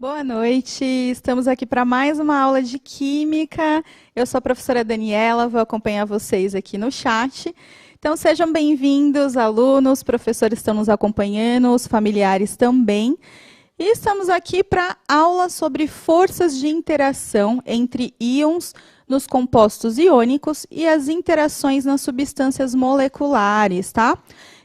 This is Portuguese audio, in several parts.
Boa noite, estamos aqui para mais uma aula de Química. Eu sou a professora Daniela, vou acompanhar vocês aqui no chat. Então sejam bem-vindos, alunos, professores estão nos acompanhando, os familiares também. E estamos aqui para aula sobre forças de interação entre íons nos compostos iônicos e as interações nas substâncias moleculares, tá?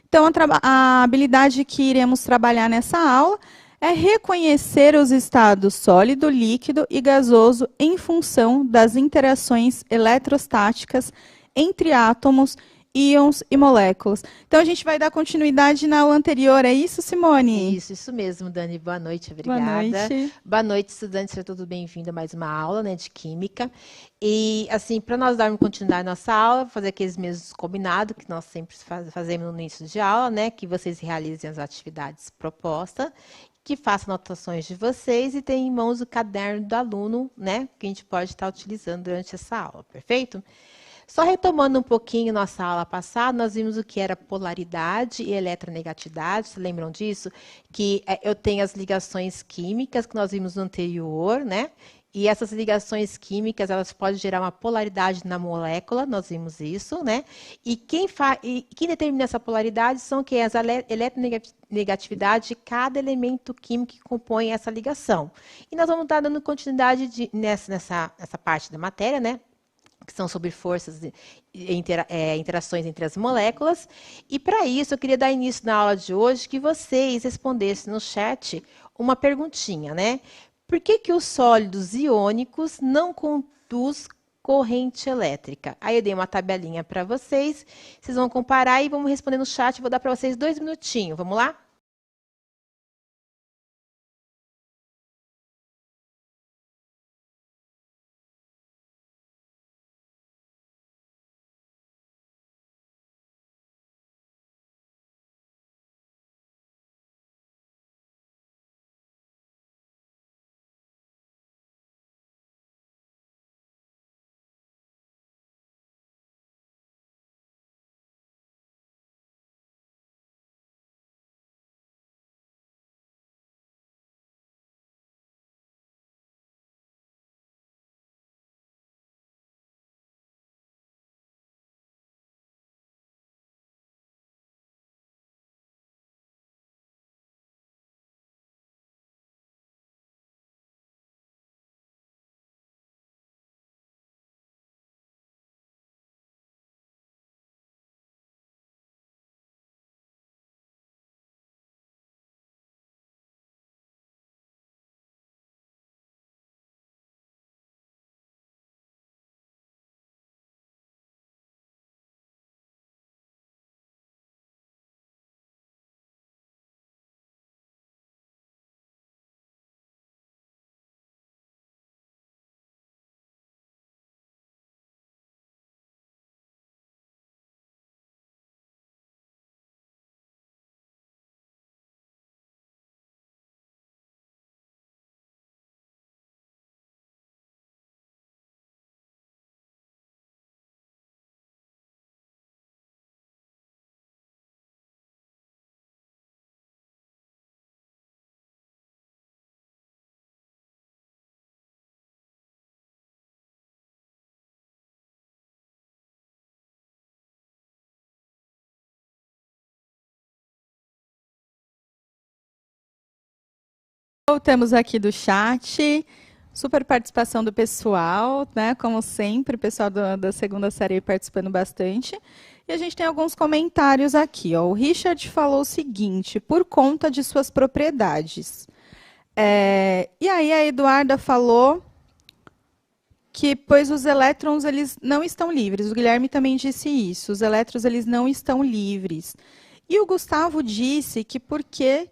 Então a habilidade que iremos trabalhar nessa aula é reconhecer os estados sólido, líquido e gasoso em função das interações eletrostáticas entre átomos, íons e moléculas. Então, a gente vai dar continuidade na aula anterior, é isso, Simone? Isso mesmo, Dani. Boa noite, obrigada. Boa noite. Boa noite, estudantes, sejam todos bem-vindos a mais uma aula, né, de Química. E, assim, para nós darmos continuidade à nossa aula, fazer aqueles mesmos combinados que nós sempre fazemos no início de aula, né, que vocês realizem as atividades propostas, que façam anotações de vocês e tenham em mãos o caderno do aluno, né, que a gente pode estar utilizando durante essa aula, perfeito? Só retomando um pouquinho nossa aula passada, nós vimos o que era polaridade e eletronegatividade, vocês lembram disso? Que eu tenho as ligações químicas que nós vimos no anterior, né? E essas ligações químicas, elas podem gerar uma polaridade na molécula, nós vimos isso, né? E quem determina essa polaridade são que as eletronegatividade de cada elemento químico que compõe essa ligação. E nós vamos estar dando continuidade nessa parte da matéria, né? Que são sobre forças interações entre as moléculas. E para isso, eu queria dar início na aula de hoje que vocês respondessem no chat uma perguntinha, né? Por que os sólidos iônicos não conduz corrente elétrica? Aí eu dei uma tabelinha para vocês, vocês vão comparar e vamos responder no chat. Vou dar para vocês 2 minutinhos, vamos lá? Voltamos aqui do chat, super participação do pessoal, né? Como sempre, o pessoal da segunda série participando bastante. E a gente tem alguns comentários aqui, ó. O Richard falou o seguinte: por conta de suas propriedades. E aí a Eduarda falou que, pois os elétrons eles não estão livres. O Guilherme também disse isso. Os elétrons eles não estão livres. E o Gustavo disse que porque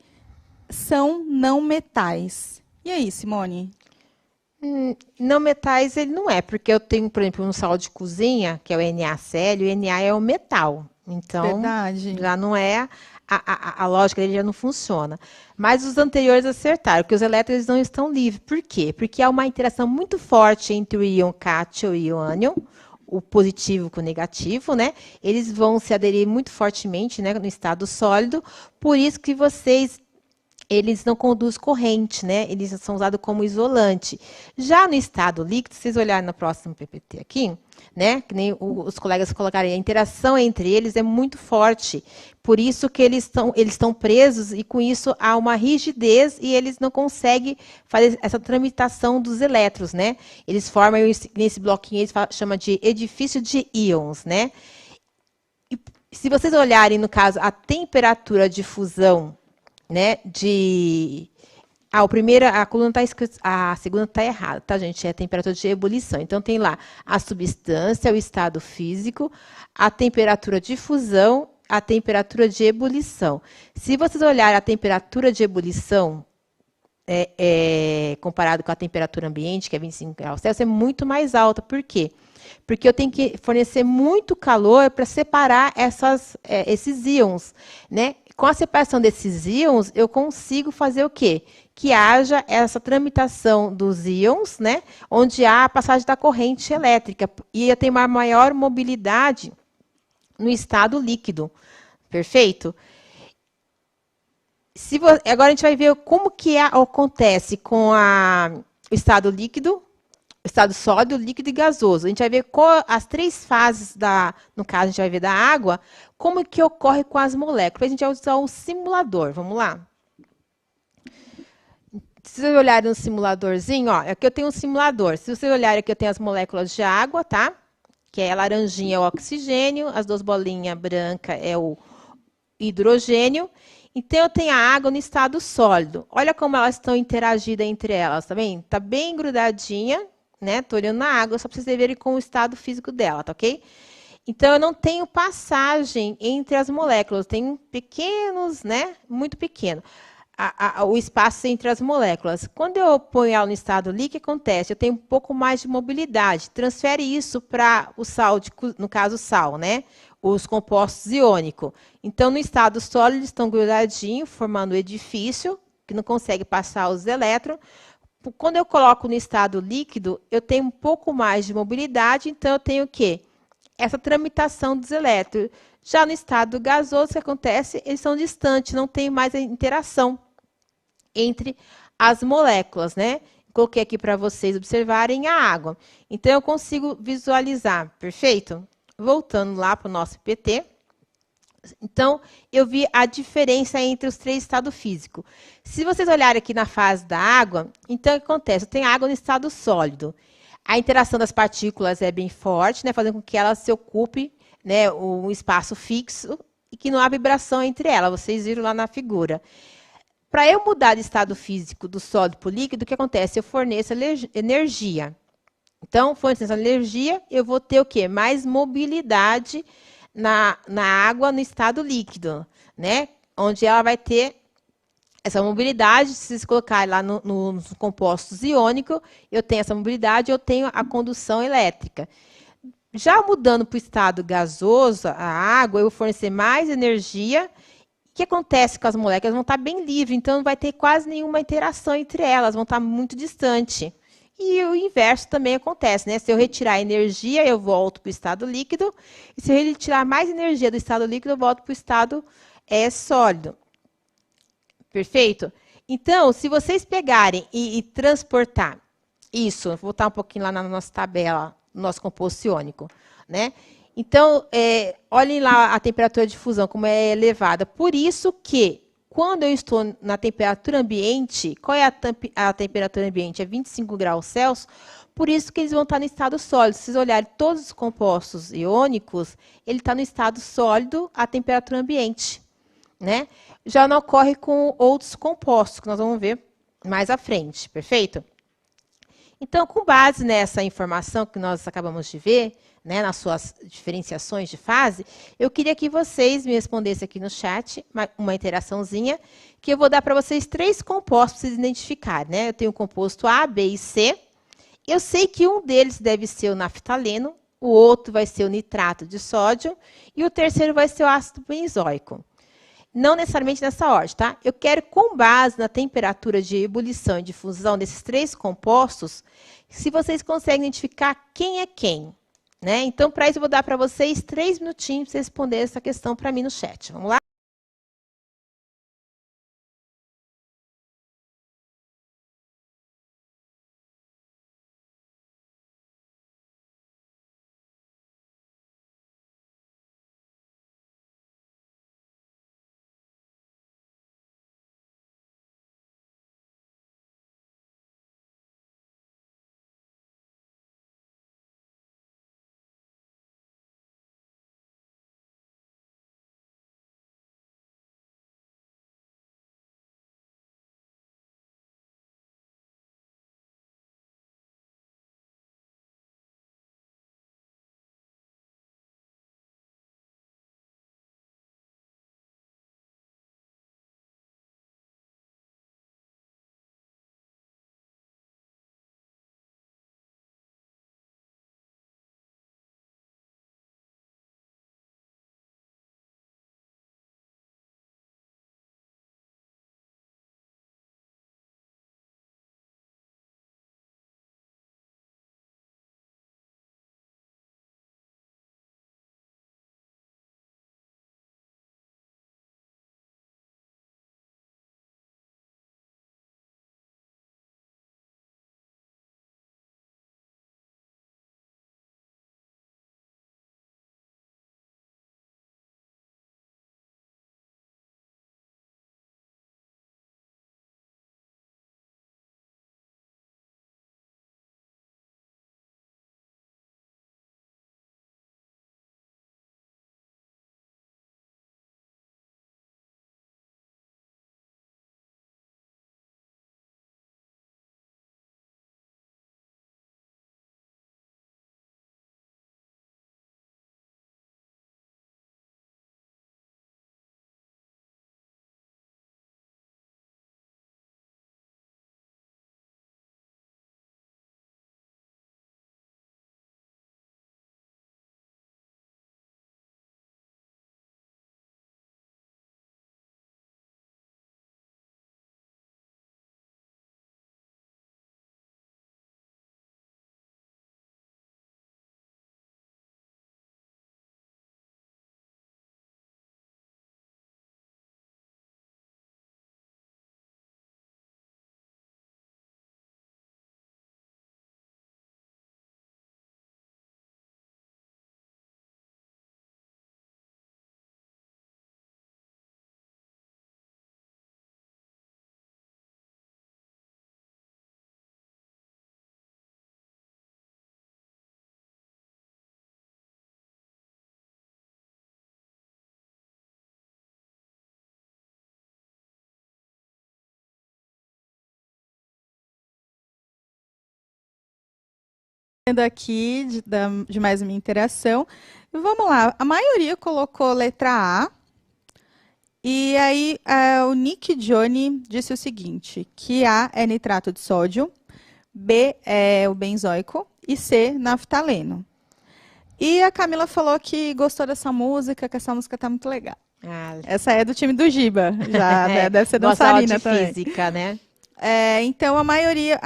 são não metais. E aí, Simone? Não metais ele não é, porque eu tenho, por exemplo, um sal de cozinha, que é o NaCl, e o Na é o metal. Então, Verdade. já não é, a lógica dele já não funciona. Mas os anteriores acertaram, que os elétrons não estão livres. Por quê? Porque há uma interação muito forte entre o íon cátion e o ânion, o positivo com o negativo, né? Eles vão se aderir muito fortemente, né, no estado sólido. Por isso que vocês eles não conduzem corrente, né? Eles são usados como isolante. Já no estado líquido, se vocês olharem no próximo PPT aqui, né? Que nem os colegas colocarem, a interação entre eles é muito forte. Por isso que eles estão presos e com isso há uma rigidez e eles não conseguem fazer essa tramitação dos elétrons, né? Eles formam, nesse bloquinho, eles chamam de edifício de íons, né? E se vocês olharem, no caso, a temperatura de fusão, né, a coluna está escrita, a segunda está errada, tá, gente? É a temperatura de ebulição. Então, tem lá a substância, o estado físico, a temperatura de fusão, a temperatura de ebulição. Se vocês olharem a temperatura de ebulição, comparado com a temperatura ambiente, que é 25 graus Celsius, é muito mais alta. Por quê? Porque eu tenho que fornecer muito calor para separar esses íons, né? Com a separação desses íons, eu consigo fazer o quê? Que haja essa tramitação dos íons, né? Onde há a passagem da corrente elétrica. E eu tenho uma maior mobilidade no estado líquido. Perfeito? Agora a gente vai ver como que acontece com o estado líquido, estado sólido, líquido e gasoso. A gente vai ver as três fases, no caso, a gente vai ver da água, como que ocorre com as moléculas. A gente vai usar um simulador. Vamos lá? Se vocês olharem no simuladorzinho, ó, aqui eu tenho um simulador. Se vocês olharem aqui, eu tenho as moléculas de água, tá? Que é a laranjinha é o oxigênio, as duas bolinhas brancas é o hidrogênio. Então, eu tenho a água no estado sólido. Olha como elas estão interagidas entre elas, tá bem? Tá bem grudadinha, né? Tô olhando na água, só para vocês verem com o estado físico dela, tá ok? Então, eu não tenho passagem entre as moléculas. Tem pequenos, né? Muito pequeno. O espaço entre as moléculas. Quando eu ponho ela no estado líquido, o que acontece? Eu tenho um pouco mais de mobilidade. Transfere isso para o sal, no caso, sal, né? Os compostos iônicos. Então, no estado sólido, eles estão grudadinhos, formando um edifício, que não consegue passar os elétrons. Quando eu coloco no estado líquido, eu tenho um pouco mais de mobilidade, então eu tenho o quê? Essa tramitação dos elétrons. Já no estado gasoso, o que acontece? Eles são distantes, não tem mais a interação entre as moléculas, né? Coloquei aqui para vocês observarem a água. Então, eu consigo visualizar, perfeito? Voltando lá para o nosso PT. Então, eu vi a diferença entre os três estados físicos. Se vocês olharem aqui na fase da água, então o que acontece? Eu tenho água no estado sólido. A interação das partículas é bem forte, né, fazendo com que ela se ocupe, né, um espaço fixo e que não há vibração entre elas. Vocês viram lá na figura. Para eu mudar de estado físico do sólido para o líquido, o que acontece? Eu forneço energia. Então, fornecendo energia, eu vou ter o quê? Mais mobilidade na água no estado líquido, né? Onde ela vai ter essa mobilidade. Se vocês colocarem lá nos compostos iônicos, eu tenho essa mobilidade, eu tenho a condução elétrica. Já mudando para o estado gasoso, a água, eu vou fornecer mais energia. O que acontece com as moléculas? Elas vão estar bem livres, então não vai ter quase nenhuma interação entre elas, vão estar muito distantes. E o inverso também acontece, né? Se eu retirar energia, eu volto para o estado líquido. E se eu retirar mais energia do estado líquido, eu volto para o estado sólido. Perfeito? Então, se vocês pegarem e transportar isso, vou voltar um pouquinho lá na nossa tabela, no nosso composto iônico, né? Então, olhem lá a temperatura de fusão, como é elevada. Por isso que, quando eu estou na temperatura ambiente, qual é a temperatura ambiente? É 25 graus Celsius. Por isso que eles vão estar no estado sólido. Se vocês olharem todos os compostos iônicos, ele está no estado sólido à temperatura ambiente, né? Já não ocorre com outros compostos, que nós vamos ver mais à frente, perfeito? Então, com base nessa informação que nós acabamos de ver, né, nas suas diferenciações de fase, eu queria que vocês me respondessem aqui no chat, uma interaçãozinha, que eu vou dar para vocês 3 compostos para vocês identificarem, né? Eu tenho o composto A, B e C. Eu sei que um deles deve ser o naftaleno, o outro vai ser o nitrato de sódio e o terceiro vai ser o ácido benzoico. Não necessariamente nessa ordem, tá? Eu quero, com base na temperatura de ebulição e de fusão desses 3 compostos, se vocês conseguem identificar quem é quem, né? Então, para isso, eu vou dar para vocês 3 minutinhos para vocês responderem essa questão para mim no chat. Vamos lá? Aqui de mais uma interação. Vamos lá, a maioria colocou letra A. E aí o Nick Johnny disse o seguinte, que A é nitrato de sódio, B é o benzoico e C, naftaleno. E a Camila falou que gostou dessa música, que essa música tá muito legal. Essa é do time do Giba, já deve ser dançarina também. Física, né? Então, a maioria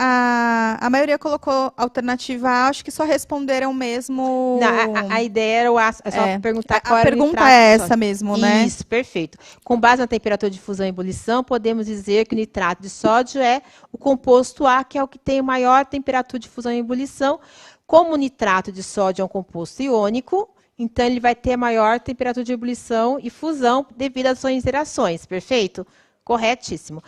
colocou alternativa A, acho que só responderam mesmo... Não, a ideia era só perguntar qual era o nitrato. A pergunta é essa mesmo, né? Isso, perfeito. Com base na temperatura de fusão e ebulição, podemos dizer que o nitrato de sódio é o composto A, que é o que tem maior temperatura de fusão e ebulição. Como o nitrato de sódio é um composto iônico, então ele vai ter maior temperatura de ebulição e fusão devido às suas interações, perfeito? Corretíssimo.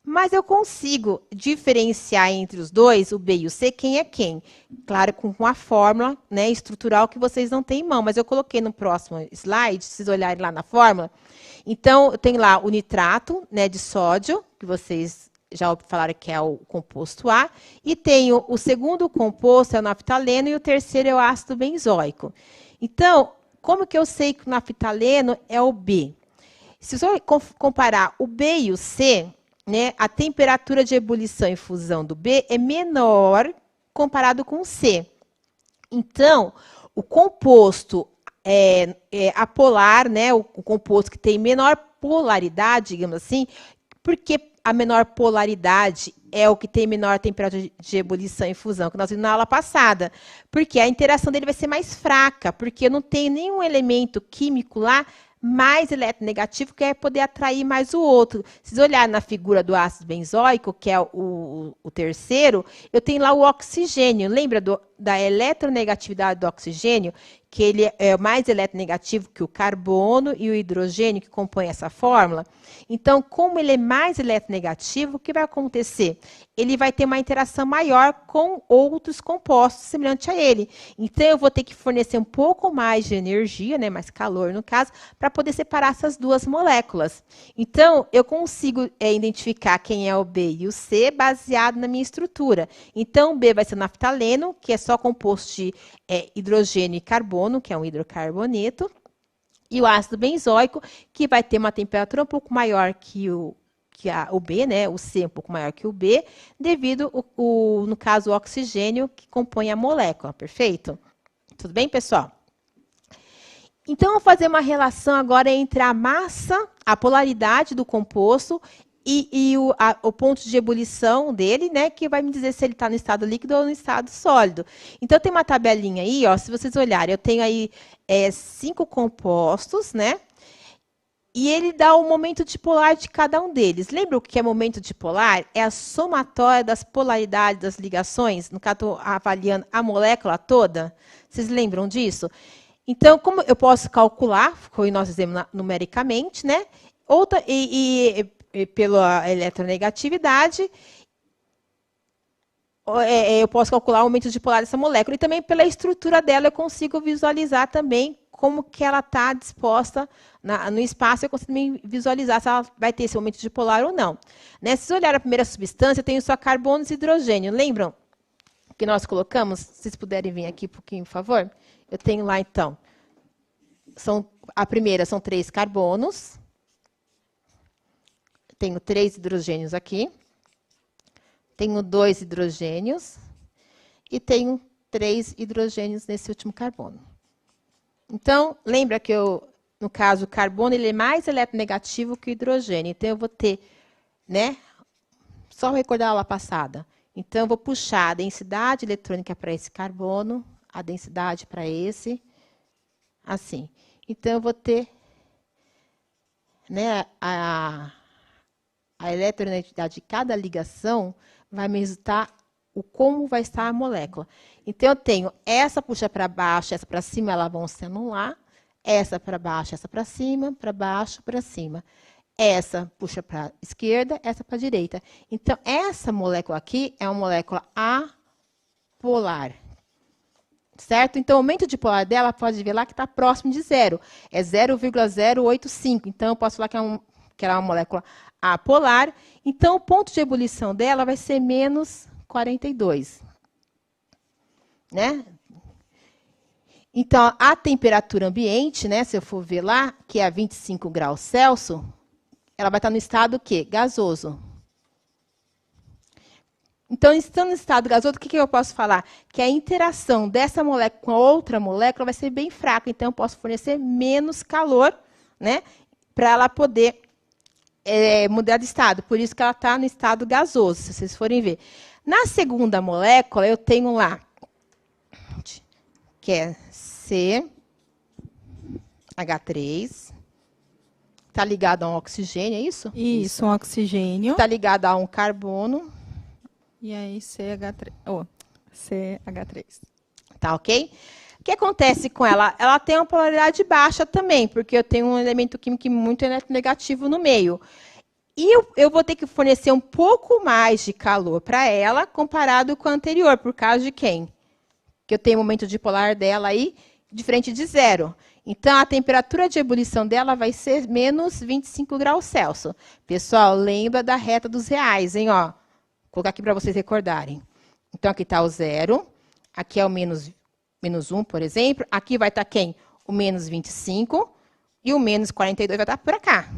Mas eu consigo diferenciar entre os dois, o B e o C, quem é quem. Claro, com a fórmula, né, estrutural que vocês não têm em mão, mas eu coloquei no próximo slide, se vocês olharem lá na fórmula. Então, eu tenho lá o nitrato, né, de sódio, que vocês já falaram que é o composto A, e tenho o segundo composto, é o naftaleno, e o terceiro é o ácido benzoico. Então, como que eu sei que o naftaleno é o B? Se eu comparar o B e o C, né, a temperatura de ebulição e fusão do B é menor comparado com o C. Então, o composto apolar, né, o composto que tem menor polaridade, digamos assim, porque a menor polaridade é o que tem menor temperatura de ebulição e fusão, que nós vimos na aula passada. Porque a interação dele vai ser mais fraca, porque não tem nenhum elemento químico lá mais eletronegativo que vai poder atrair mais o outro. Se vocês olharem na figura do ácido benzoico, que é o terceiro, eu tenho lá o oxigênio. Lembra da eletronegatividade do oxigênio? Que ele é mais eletronegativo que o carbono e o hidrogênio que compõem essa fórmula. Então, como ele é mais eletronegativo, o que vai acontecer? Ele vai ter uma interação maior com outros compostos semelhantes a ele. Então, eu vou ter que fornecer um pouco mais de energia, né, mais calor no caso, para poder separar essas duas moléculas. Então, eu consigo identificar quem é o B e o C baseado na minha estrutura. Então, o B vai ser o naftaleno, que é só composto de hidrogênio e carbono, que é um hidrocarboneto, e o ácido benzoico, que vai ter uma temperatura um pouco maior que o B, né? O C um pouco maior que o B, devido, no caso, o oxigênio que compõe a molécula, perfeito? Tudo bem, pessoal? Então, eu vou fazer uma relação agora entre a massa, a polaridade do composto e o ponto de ebulição dele, né, que vai me dizer se ele está no estado líquido ou no estado sólido. Então, tem uma tabelinha aí, ó, se vocês olharem, eu tenho aí 5 compostos, né? E ele dá o momento dipolar de cada um deles. Lembra o que é momento dipolar? É a somatória das polaridades das ligações, no caso, estou avaliando a molécula toda. Vocês lembram disso? Então, como eu posso calcular, como nós fizemos numericamente, né? Pela eletronegatividade, eu posso calcular o aumento dipolar dessa molécula. E também pela estrutura dela eu consigo visualizar também como que ela está disposta no espaço. Eu consigo visualizar se ela vai ter esse aumento dipolar ou não. Né? Se vocês olharem a primeira substância, eu tenho só carbonos e hidrogênio. Lembram que nós colocamos? Se vocês puderem vir aqui um pouquinho, por favor. Eu tenho lá, então, a primeira são 3 carbonos. Tenho 3 hidrogênios aqui. Tenho 2 hidrogênios. E tenho 3 hidrogênios nesse último carbono. Então, lembra que no caso, o carbono ele é mais eletronegativo que o hidrogênio. Então, eu vou ter, né? Só recordar a aula passada. Então, eu vou puxar a densidade eletrônica para esse carbono, a densidade para esse, assim. Então, eu vou ter, né, a eletronegatividade de cada ligação vai me resultar como vai estar a molécula. Então, eu tenho essa puxa para baixo, essa para cima, elas vão se anular. Essa para baixo, essa para cima, para baixo, para cima. Essa puxa para a esquerda, essa para a direita. Então, essa molécula aqui é uma molécula apolar. Certo? Então, o aumento de polar dela, pode ver lá que está próximo de zero. É 0,085. Então, eu posso falar que ela é uma molécula apolar. Então, o ponto de ebulição dela vai ser menos 42. né? Então, a temperatura ambiente, né, se eu for ver lá, que é a 25 graus Celsius, ela vai estar no estado o quê? Gasoso. Então, estando no estado gasoso, o que eu posso falar? Que a interação dessa molécula com a outra molécula vai ser bem fraca. Então, eu posso fornecer menos calor, né, para ela poder mudar de estado. Por isso que ela está no estado gasoso, se vocês forem ver. Na segunda molécula, eu tenho lá, que é CH3. Está ligado a um oxigênio, é isso? Isso, um oxigênio. Está ligado a um carbono. E aí, CH3. Tá ok? O que acontece com ela? Ela tem uma polaridade baixa também, porque eu tenho um elemento químico muito eletronegativo no meio. E eu vou ter que fornecer um pouco mais de calor para ela, comparado com a anterior, por causa de quem? Que eu tenho o momento dipolar dela aí, diferente de zero. Então, a temperatura de ebulição dela vai ser menos 25 graus Celsius. Pessoal, lembra da reta dos reais, hein? Ó, vou colocar aqui para vocês recordarem. Então, aqui está o zero. Aqui é o menos 1, por exemplo. Aqui vai estar quem? O menos 25. E o menos 42 vai estar por cá.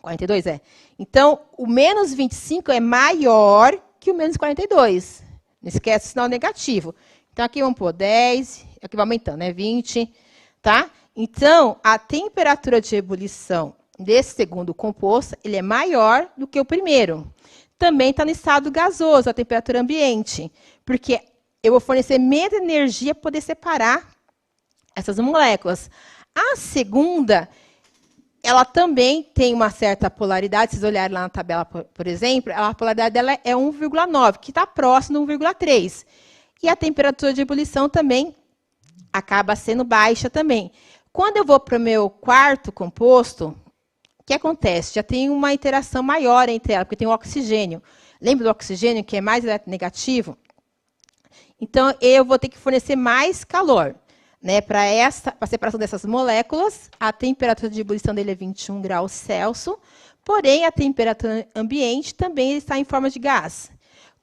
42 é. Então, o menos 25 é maior que o menos 42. Não esquece o sinal negativo. Então, aqui vamos pôr 10. Aqui vai aumentando, né? 20. Tá? Então, a temperatura de ebulição desse segundo composto, ele é maior do que o primeiro. Também está no estado gasoso, a temperatura ambiente. Porque eu vou fornecer menos energia para poder separar essas moléculas. A segunda, ela também tem uma certa polaridade. Se vocês olharem lá na tabela, por exemplo, a polaridade dela é 1,9, que está próximo do 1,3. E a temperatura de ebulição também acaba sendo baixa também. Quando eu vou para o meu quarto composto, o que acontece? Já tem uma interação maior entre elas, porque tem o oxigênio. Lembra do oxigênio, que é mais eletronegativo? Então, eu vou ter que fornecer mais calor. Né? Para a separação dessas moléculas, a temperatura de ebulição dele é 21 graus Celsius, porém, a temperatura ambiente também está em forma de gás.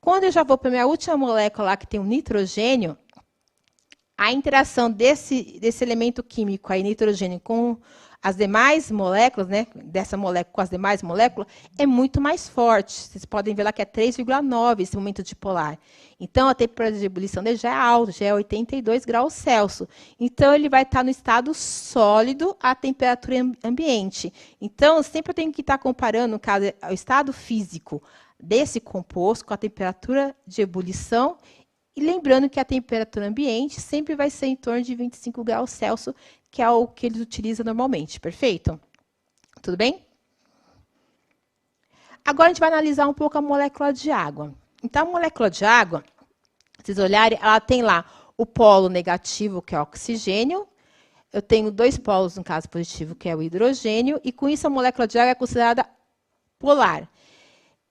Quando eu já vou para a minha última molécula, lá, que tem o nitrogênio, a interação desse elemento químico, aí, nitrogênio, com as demais moléculas, né, dessa molécula com as demais moléculas, é muito mais forte. Vocês podem ver lá que é 3,9 esse momento dipolar. Então, a temperatura de ebulição dele já é alta, já é 82 graus Celsius. Então, ele vai estar no estado sólido à temperatura ambiente. Então, sempre eu tenho que estar comparando, no caso, o estado físico desse composto com a temperatura de ebulição. E lembrando que a temperatura ambiente sempre vai ser em torno de 25 graus Celsius, que é o que eles utilizam normalmente. Perfeito? Tudo bem? Agora, a gente vai analisar um pouco a molécula de água. Então, a molécula de água, se vocês olharem, ela tem lá o polo negativo, que é o oxigênio. Eu tenho dois polos, no caso positivo, que é o hidrogênio. E, com isso, a molécula de água é considerada polar.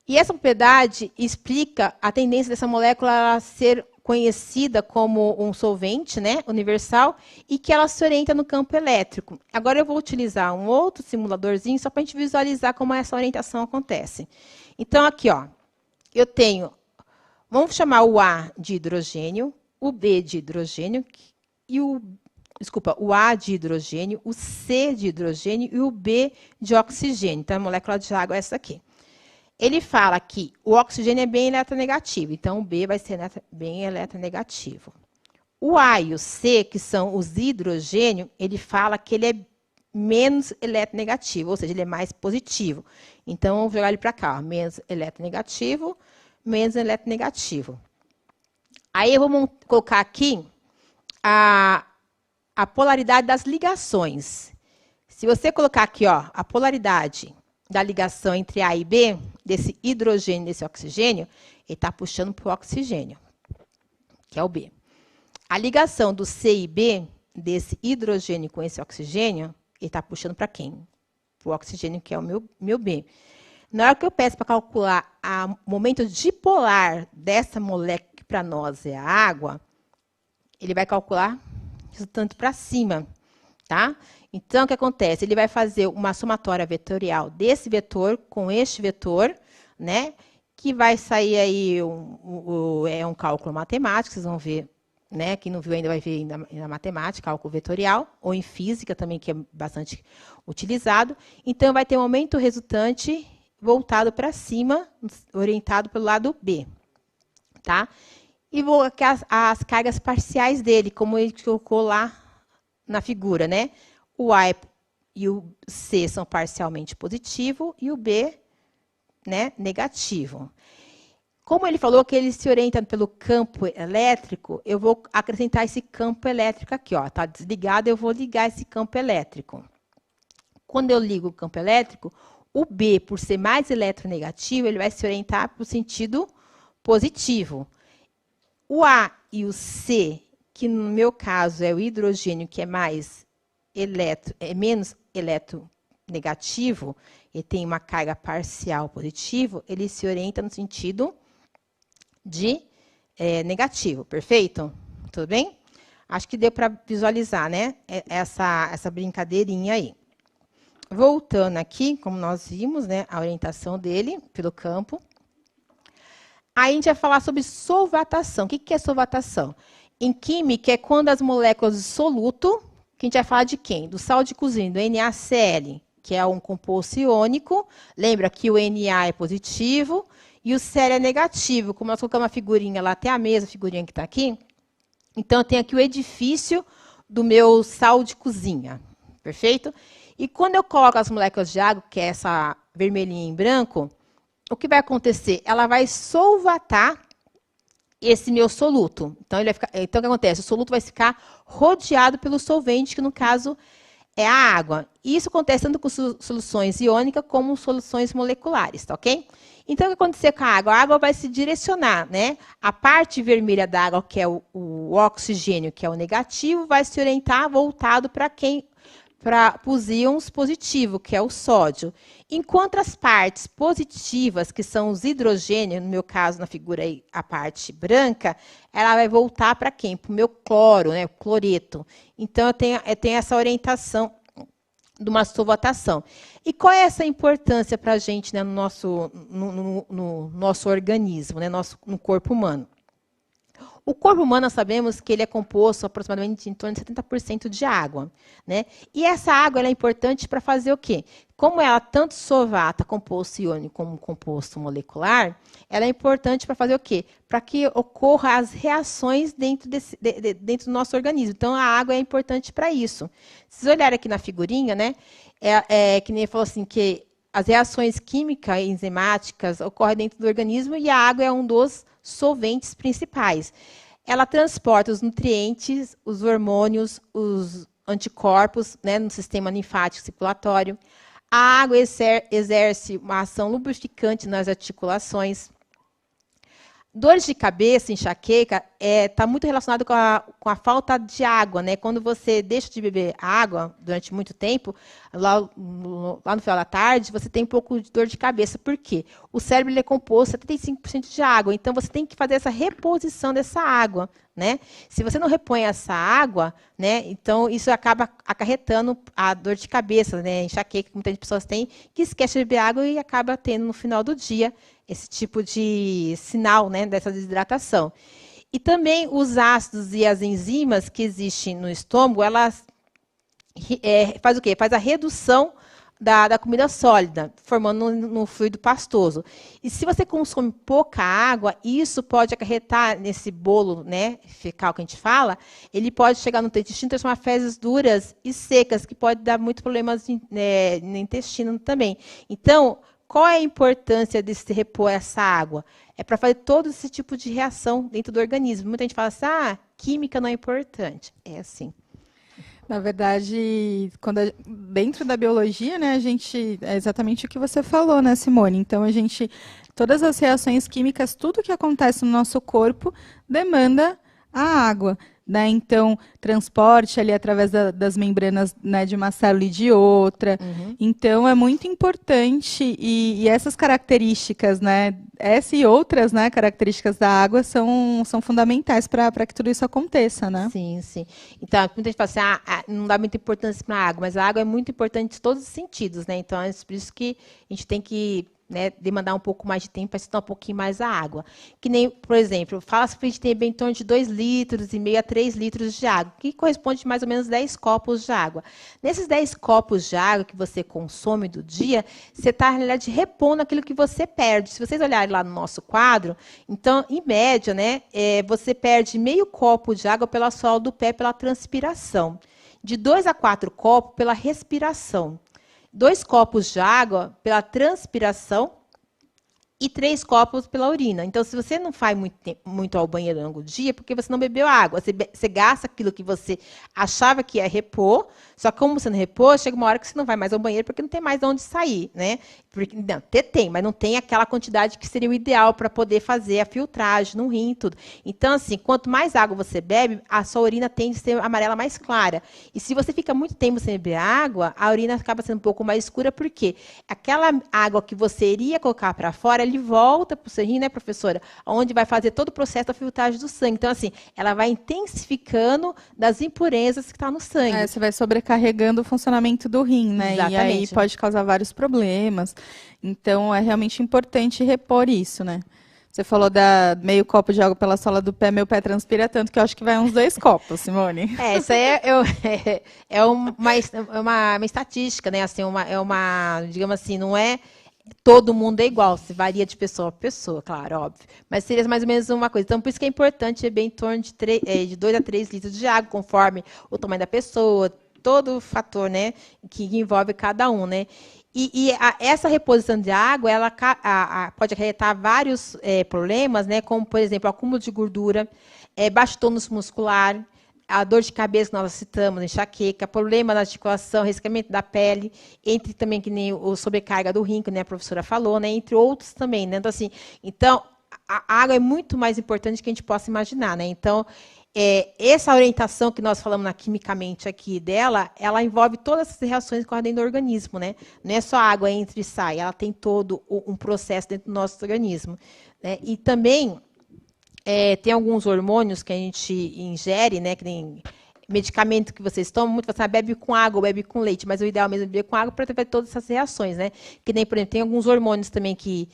E essa propriedade explica a tendência dessa molécula a ser conhecida como um solvente, né, universal, e que ela se orienta no campo elétrico. Agora eu vou utilizar um outro simuladorzinho só para a gente visualizar como essa orientação acontece. Então, aqui, ó, eu tenho, vamos chamar o A de hidrogênio, o B de hidrogênio, e o A de hidrogênio, o C de hidrogênio e o B de oxigênio. Então, a molécula de água é essa aqui. Ele fala que o oxigênio é bem eletronegativo, então o B vai ser bem eletronegativo. O A e o C, que são os hidrogênios, ele fala que ele é menos eletronegativo, ou seja, ele é mais positivo. Então, vamos jogar ele para cá, ó, menos eletronegativo, menos eletronegativo. Aí, vamos colocar aqui a polaridade das ligações. Se você colocar aqui, ó, a polaridade da ligação entre A e B, desse hidrogênio e desse oxigênio, ele está puxando para o oxigênio, que é o B. A ligação do C e B, desse hidrogênio com esse oxigênio, ele está puxando para quem? Para o oxigênio, que é o meu B. Na hora que eu peço para calcular o momento dipolar dessa molécula, que para nós é a água, ele vai calcular resultante para cima, tá? Então, o que acontece? Ele vai fazer uma somatória vetorial desse vetor com este vetor, né? Que vai sair aí um cálculo matemático, vocês vão ver né? Quem não viu ainda vai ver na matemática, cálculo vetorial, ou em física também, que é bastante utilizado. Então, vai ter um momento resultante voltado para cima, orientado pelo lado B. Tá? E vou aqui as cargas parciais dele, como ele colocou lá na figura, né? O A e o C são parcialmente positivo e o B, né, negativo. Como ele falou que ele se orienta pelo campo elétrico, eu vou acrescentar esse campo elétrico aqui, ó. Tá desligado, eu vou ligar esse campo elétrico. Quando eu ligo o campo elétrico, o B, por ser mais eletronegativo, ele vai se orientar para o sentido positivo. O A e o C, que no meu caso é o hidrogênio, que é menos eletronegativo, e tem uma carga parcial positivo, ele se orienta no sentido de negativo, perfeito? Tudo bem? Acho que deu para visualizar, né? Essa brincadeirinha aí. Voltando aqui, como nós vimos, né, a orientação dele pelo campo. Aí a gente vai falar sobre solvatação. O que é solvatação? Em química, é quando as moléculas de soluto, que a gente vai falar de quem? Do sal de cozinha, do NaCl, que é um composto iônico. Lembra que o Na é positivo e o Cl é negativo. Como nós colocamos uma figurinha lá, até a mesma figurinha que está aqui. Então, eu tenho aqui o edifício do meu sal de cozinha. Perfeito? E quando eu coloco as moléculas de água, que é essa vermelhinha em branco, o que vai acontecer? Ela vai solvatar esse meu soluto. Então, então, o que acontece? O soluto vai ficar rodeado pelo solvente, que no caso é a água. Isso acontece tanto com soluções iônicas como soluções moleculares, tá ok? Então, o que acontecer com a água? A água vai se direcionar, né? A parte vermelha da água, que é o oxigênio, que é o negativo, vai se orientar voltado para os íons positivos, que é o sódio. Enquanto as partes positivas, que são os hidrogênios, no meu caso, na figura aí, a parte branca, ela vai voltar para quem? Para o meu cloro, né? O cloreto. Então, eu tenho essa orientação de uma solvatação. E qual é essa importância para a gente, né, no nosso organismo, né, no corpo humano? O corpo humano, nós sabemos que ele é composto aproximadamente em torno de 70% de água, né? E essa água ela é importante para fazer o quê? Como ela tanto solvata composto iônico como composto molecular, ela é importante para fazer o quê? Para que ocorram as reações dentro do nosso organismo. Então, a água é importante para isso. Se vocês olharem aqui na figurinha, né? Que nem ele falou assim, que as reações químicas e enzimáticas ocorrem dentro do organismo e a água é um dos solventes principais. Ela transporta os nutrientes, os hormônios, os anticorpos, né, no sistema linfático circulatório. A água exerce uma ação lubrificante nas articulações. Dores de cabeça, enxaqueca, está muito relacionado com a falta de água, né? Quando você deixa de beber água durante muito tempo, lá no final da tarde, você tem um pouco de dor de cabeça. Por quê? O cérebro é composto 75% de água, então você tem que fazer essa reposição dessa água, né? Se você não repõe essa água, né, então isso acaba acarretando a dor de cabeça, né? Enxaqueca que muitas pessoas têm, que esquece de beber água e acaba tendo no final do dia esse tipo de sinal, né, dessa desidratação. E também os ácidos e as enzimas que existem no estômago, elas faz o quê? Faz a redução da comida sólida, formando no fluido pastoso. E se você consome pouca água, isso pode acarretar nesse bolo, né, fecal que a gente fala, ele pode chegar no intestino e transformar fezes duras e secas, que pode dar muitos problemas no intestino também. Então, qual é a importância de se repor essa água? É para fazer todo esse tipo de reação dentro do organismo. Muita gente fala assim, química não é importante. É assim. Na verdade, dentro da biologia, né, é exatamente o que você falou, né, Simone? Então, todas as reações químicas, tudo que acontece no nosso corpo demanda a água. Né? Então, transporte ali através das membranas, né, de uma célula e de outra. Uhum. Então, é muito importante e essas características, né, essa e outras, né, características da água são fundamentais para que tudo isso aconteça, né? Sim, sim. Então, muita gente fala assim, não dá muita importância para a água, mas a água é muito importante em todos os sentidos, né? Então, é por isso que a gente tem que né, demandar um pouco mais de tempo para estudar um pouquinho mais a água. Que nem, por exemplo, fala-se que a gente tem bem em torno de 2,5 litros a 3 litros de água, que corresponde a mais ou menos 10 copos de água. Nesses 10 copos de água que você consome do dia, você está, na realidade, repondo aquilo que você perde. Se vocês olharem lá no nosso quadro, então, em média, né, você perde meio copo de água pela sola do pé, pela transpiração. De 2 a 4 copos pela respiração. 2 copos de água pela transpiração e 3 copos pela urina. Então, se você não vai muito ao banheiro ao longo do dia, porque você não bebeu água, você gasta aquilo que você achava que ia repor, só que como você não repôs, chega uma hora que você não vai mais ao banheiro porque não tem mais de onde sair, né? Porque, não, tem, mas não tem aquela quantidade que seria o ideal para poder fazer a filtragem no rim e tudo. Então, assim, quanto mais água você bebe, a sua urina tende a ser amarela mais clara. E se você fica muito tempo sem beber água, a urina acaba sendo um pouco mais escura, porque aquela água que você iria colocar para fora, ele volta para o seu rim, né, professora? Onde vai fazer todo o processo da filtragem do sangue. Então, assim, ela vai intensificando das impurezas que estão no sangue. Você vai sobrecarregando o funcionamento do rim, né? Exatamente. E aí pode causar vários problemas. Então, é realmente importante repor isso, né? Você falou da meio copo de água pela sola do pé, meu pé transpira tanto que eu acho que vai uns 2 copos, Simone. Isso aí é uma estatística, né? Assim, digamos assim, não é todo mundo é igual, se varia de pessoa a pessoa, claro, óbvio. Mas seria mais ou menos uma coisa. Então, por isso que é importante beber em torno de 2 a 3 litros de água, conforme o tamanho da pessoa, todo o fator, né, que envolve cada um, né? Essa reposição de água, ela pode acarretar vários problemas, né, como, por exemplo, acúmulo de gordura, baixo tônus muscular, a dor de cabeça que nós citamos, enxaqueca, problema na articulação, ressecamento da pele, entre também que nem o sobrecarga do rim, que nem a professora falou, né, entre outros também, né? Então, assim, a água é muito mais importante do que a gente possa imaginar, né? Então, essa orientação que nós falamos quimicamente aqui dela, ela envolve todas essas reações que ocorrem dentro do organismo, né? Não é só água entra e sai, ela tem todo um processo dentro do nosso organismo, né? E também tem alguns hormônios que a gente ingere, né? Que nem medicamento que vocês tomam, muito você bebe com água, bebe com leite, mas o ideal mesmo é beber com água para ter todas essas reações, né? Que nem, por exemplo, tem alguns hormônios também que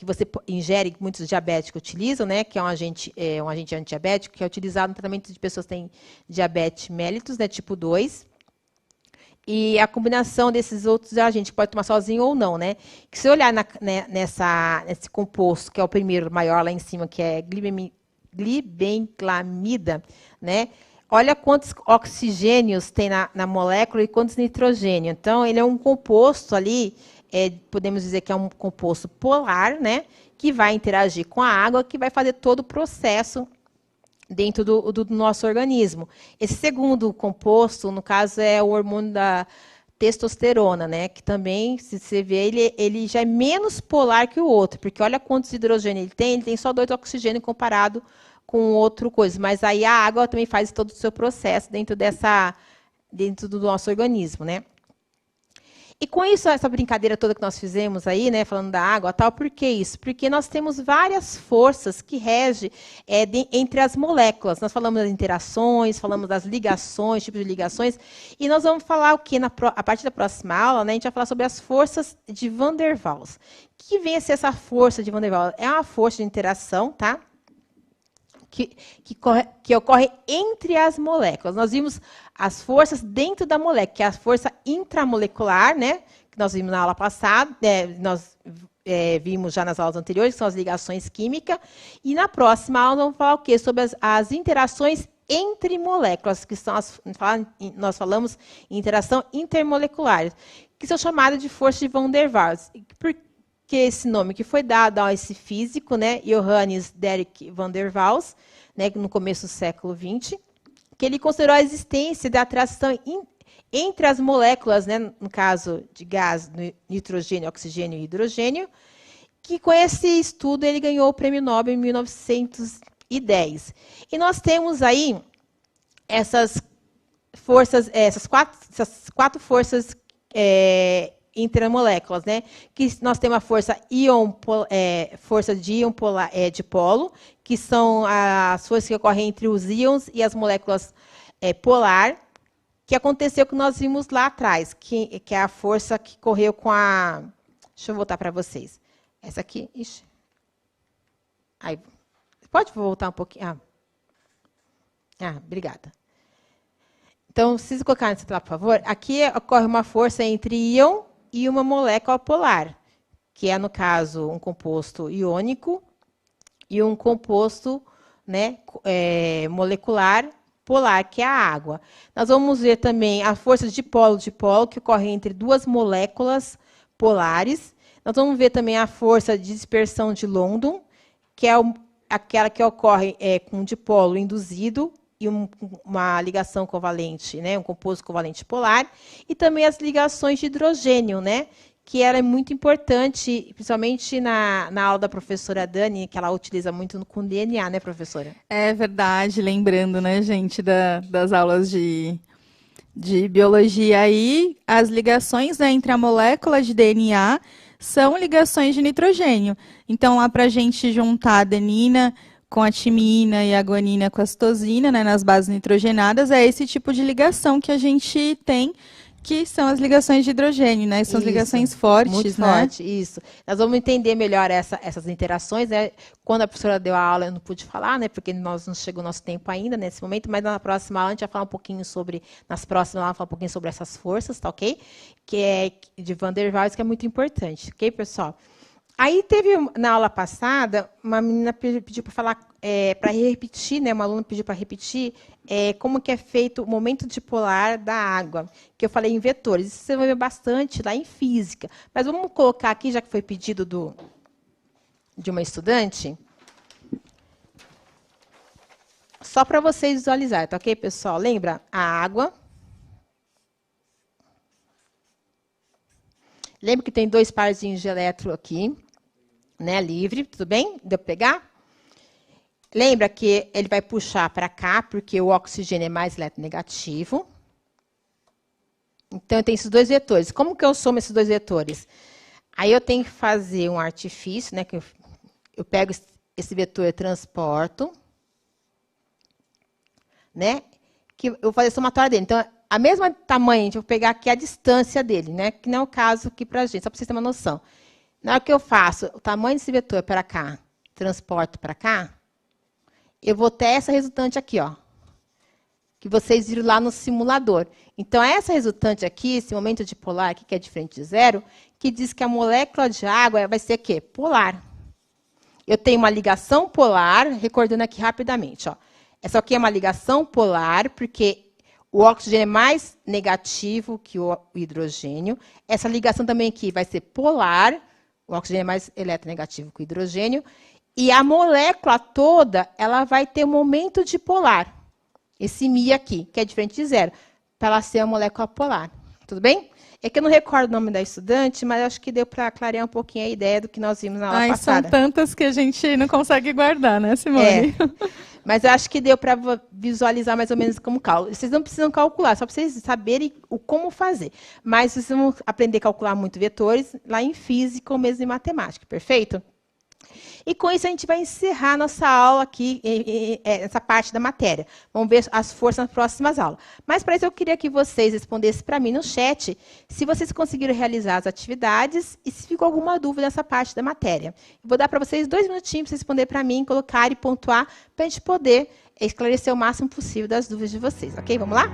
você ingere, que muitos diabéticos utilizam, né? Que é um agente antidiabético, que é utilizado no tratamento de pessoas que têm diabetes mellitus, né? Tipo 2. E a combinação desses outros agentes pode tomar sozinho ou não, né? Que se olhar nesse composto, que é o primeiro maior lá em cima, que é glibenclamida, né? Olha quantos oxigênios tem na molécula e quantos nitrogênio. Então, ele é um composto ali, podemos dizer que é um composto polar, né? Que vai interagir com a água, que vai fazer todo o processo dentro do nosso organismo. Esse segundo composto, no caso, é o hormônio da testosterona, né? Que também, se você vê, ele já é menos polar que o outro, porque olha quantos hidrogênio ele tem só 2 oxigênios comparado com outra coisa. Mas aí a água também faz todo o seu processo dentro do nosso organismo, né? E com isso, essa brincadeira toda que nós fizemos aí, né, falando da água, tal, por que isso? Porque nós temos várias forças que regem entre as moléculas. Nós falamos das interações, falamos das ligações, tipos de ligações, e nós vamos falar o que a partir da próxima aula, né, a gente vai falar sobre as forças de Van der Waals. O que vem a ser essa força de Van der Waals? É uma força de interação, tá? Que ocorre entre as moléculas. Nós vimos as forças dentro da molécula, que é a força intramolecular, né? Que nós vimos na aula passada, nós vimos já nas aulas anteriores, que são as ligações químicas. E na próxima aula vamos falar o quê? Sobre as interações entre moléculas, que são nós falamos em interação intermolecular, que são chamadas de força de Van der Waals. Que esse nome que foi dado a esse físico, né, Johannes Derek Van der Waals, né, no começo do século XX, que ele considerou a existência da atração entre as moléculas, né, no caso de gás, nitrogênio, oxigênio e hidrogênio, que com esse estudo ele ganhou o Prêmio Nobel em 1910. E nós temos aí essas forças, essas quatro forças intramoléculas, né? Que nós temos a força de íon dipolo, que são as forças que ocorrem entre os íons e as moléculas polar, que aconteceu que nós vimos lá atrás, que é a força que correu com a Deixa eu voltar para vocês. Essa aqui, ixi. Aí, pode voltar um pouquinho? Obrigada. Então, se colocar nessa tela, por favor, aqui ocorre uma força entre íon e uma molécula polar, que é, no caso, um composto iônico e um composto, né, molecular polar, que é a água. Nós vamos ver também a força de dipolo, que ocorre entre duas moléculas polares. Nós vamos ver também a força de dispersão de London, que é aquela que ocorre com um dipolo induzido e uma ligação covalente, né, um composto covalente polar, e também as ligações de hidrogênio, né, que ela é muito importante, principalmente na aula da professora Dani, que ela utiliza muito com DNA, né, professora? É verdade, lembrando, né, gente, das aulas de biologia aí, as ligações, né, entre a molécula de DNA são ligações de nitrogênio. Então, lá para a gente juntar a adenina com a timina e a guanina com a citosina, né, nas bases nitrogenadas, é esse tipo de ligação que a gente tem, que são as ligações de hidrogênio, né? São as ligações fortes, muito né? Forte, isso. Nós vamos entender melhor essas interações, né? Quando a professora deu a aula, eu não pude falar, né? Porque não chegou o nosso tempo ainda nesse momento, mas na próxima aula a gente vai falar um pouquinho sobre, nas próximas aulas, falar um pouquinho sobre essas forças, tá ok? Que é de Van der Waals, que é muito importante, ok, pessoal? Aí teve, na aula passada, uma menina pediu para falar, para repetir, né? Uma aluna pediu para repetir como que é feito o momento dipolar da água, que eu falei em vetores. Isso você vai ver bastante lá em física. Mas vamos colocar aqui, já que foi pedido de uma estudante, só para vocês visualizarem, tá ok, pessoal? Lembra? A água. Lembra que tem 2 parzinhos de elétron aqui, né, livre, tudo bem? Deu para pegar? Lembra que ele vai puxar para cá, porque o oxigênio é mais eletronegativo. Então, eu tenho esses 2 vetores. Como que eu somo esses 2 vetores? Aí eu tenho que fazer um artifício, né, que eu pego esse vetor e transporto, né, que eu vou fazer a somatória dele. Então, a mesma tamanho, a gente vai pegar aqui a distância dele, né, que não é o caso aqui para a gente, só para vocês terem uma noção. Na hora que eu faço o tamanho desse vetor para cá, transporto para cá, eu vou ter essa resultante aqui, ó, que vocês viram lá no simulador. Então, essa resultante aqui, esse momento dipolar aqui, que é diferente de zero, que diz que a molécula de água vai ser o quê? Polar. Eu tenho uma ligação polar, recordando aqui rapidamente, ó. Essa aqui é uma ligação polar, porque o oxigênio é mais negativo que o hidrogênio. Essa ligação também aqui vai ser polar, o oxigênio é mais eletronegativo que o hidrogênio. E a molécula toda, ela vai ter um momento dipolar. Esse Mi aqui, que é diferente de zero, para ela ser a molécula polar. Tudo bem? É que eu não recordo o nome da estudante, mas acho que deu para clarear um pouquinho a ideia do que nós vimos na aula passada. São tantas que a gente não consegue guardar, né, Simone? Mas eu acho que deu para visualizar mais ou menos como cálculo. Vocês não precisam calcular, só para vocês saberem como fazer. Mas vocês vão aprender a calcular muito vetores lá em física ou mesmo em matemática, perfeito? E com isso a gente vai encerrar nossa aula aqui, essa parte da matéria. Vamos ver as forças nas próximas aulas. Mas para isso eu queria que vocês respondessem para mim no chat se vocês conseguiram realizar as atividades e se ficou alguma dúvida nessa parte da matéria. Eu vou dar para vocês 2 minutinhos para vocês responder para mim, colocar e pontuar, para a gente poder esclarecer o máximo possível das dúvidas de vocês. Ok? Vamos lá?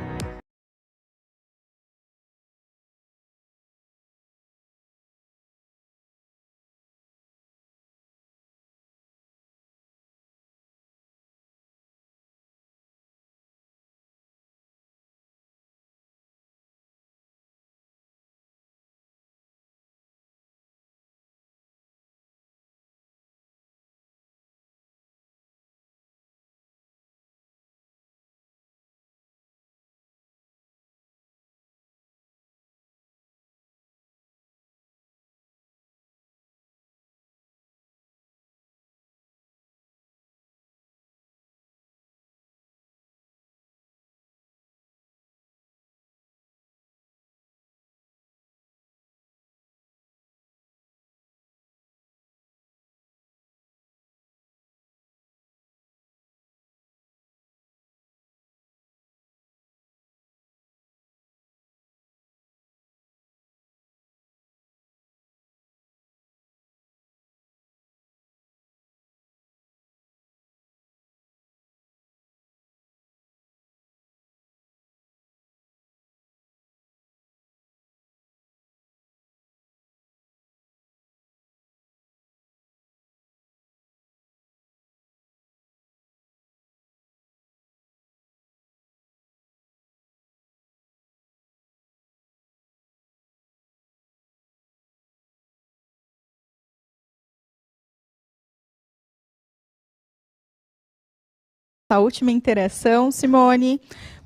nossa última interação, Simone.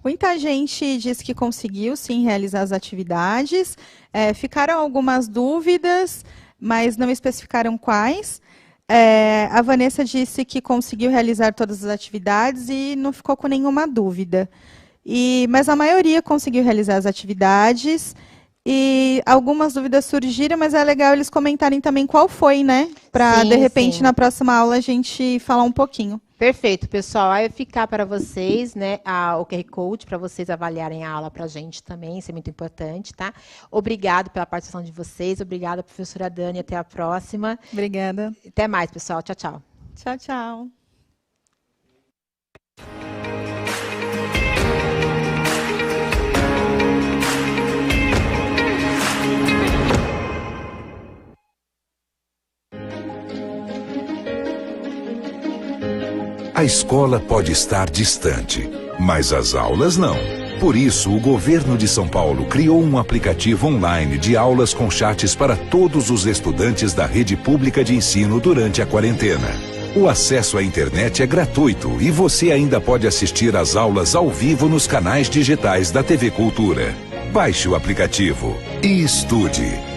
Muita gente disse que conseguiu, sim, realizar as atividades. Ficaram algumas dúvidas, mas não especificaram quais. A Vanessa disse que conseguiu realizar todas as atividades e não ficou com nenhuma dúvida. Mas a maioria conseguiu realizar as atividades e algumas dúvidas surgiram, mas é legal eles comentarem também qual foi, né? Para, de repente, na próxima aula a gente falar um pouquinho. Perfeito, pessoal. Aí vai ficar para vocês, né, o QR Code, para vocês avaliarem a aula para a gente também, isso é muito importante, tá? Obrigado pela participação de vocês, obrigada, professora Dani, até a próxima. Obrigada. Até mais, pessoal. Tchau, tchau. Tchau, tchau. A escola pode estar distante, mas as aulas não. Por isso, o governo de São Paulo criou um aplicativo online de aulas com chats para todos os estudantes da rede pública de ensino durante a quarentena. O acesso à internet é gratuito e você ainda pode assistir às aulas ao vivo nos canais digitais da TV Cultura. Baixe o aplicativo e estude.